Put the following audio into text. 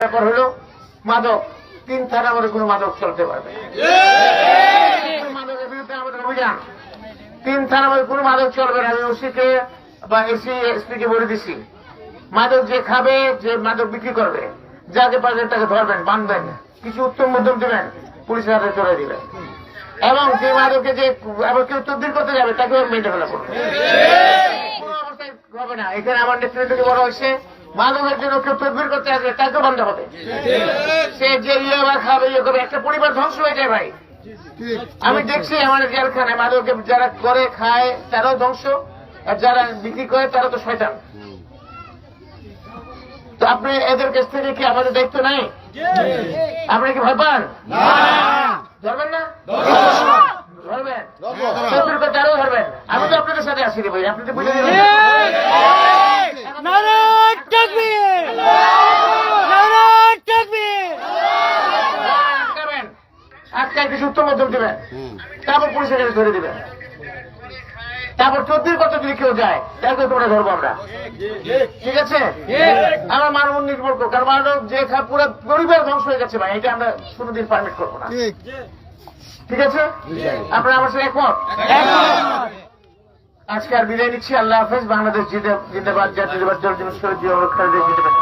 ব্যাপার হলো মাদক। 3 থানার মধ্যে কোনো মাদক চলতে পারবে মাদকের বিরুদ্ধে আমাদের অভিযান। 3 থানার মধ্যে কোনো মাদক চলবে না। আমি ওসিকে বা এসি এসপি কে বলে দিচ্ছি, মাদক যে খাবে, যে মাদক বিক্রি করবে, যাকে পারবেন তাকে ধরবেন, বাঁধবেন, কিছু উত্তম মধ্যম দেবেন, পুলিশের হাতে চলে দিবেন। এবং যে মাদকে যে আবার কেউ তদবির করতে যাবে তাকেও মেরে ফেলা করবে। কোনো অবস্থায় হবে না। এখানে আমার নেতৃত্ব বড় হয়েছে, মাদকের জন্য কেউ তদবির করতে আসবে তাকে বন্ধ হবে। সে যে আবার খাবে ইয়ে করবে, একটা পরিবার ধ্বংস হয়ে যায় ভাই। আমি দেখছি আমাদের জেলখানায় মাদকে যারা করে খায় তারাও ধ্বংস, আর যারা বিক্রি করে তারা তো শয়তান। তো আপনি এদের কাছ থেকে কি আমাদের দায়িত্ব নাই? আপনি কি ভয় পান? ধরবেন না? ধরবেন, তদবির করতে আরও ধরবেন। আমি তো আপনাদের সাথে আসি রে ভাই, আপনি তো বুঝে দিলেন। আজকাল কিছু উত্তম মধ্যম দেবেন, তারপর পুলিশের কাছে ধরে দিবেন, তারপর তদবির করতে যদি কেউ যায় তাকে তোমরা ধরবো আমরা। ঠিক আছে? আমার মানব নির্ভর করবো, কারণ মানব যে পুরো পরিবার ধ্বংস হয়ে গেছে ভাই, এটা আমরা কোনোদিন পারমিট করবো না। ঠিক আছে? আপনারা আমার সাথে একমত? আজকে আর বিদায় নিচ্ছি। আল্লাহ হাফেজ। বাংলাদেশ জিন্দাবাদ। জাতীয়তাবাদ দল, খালেদা জিয়া জিন্দাবাদ।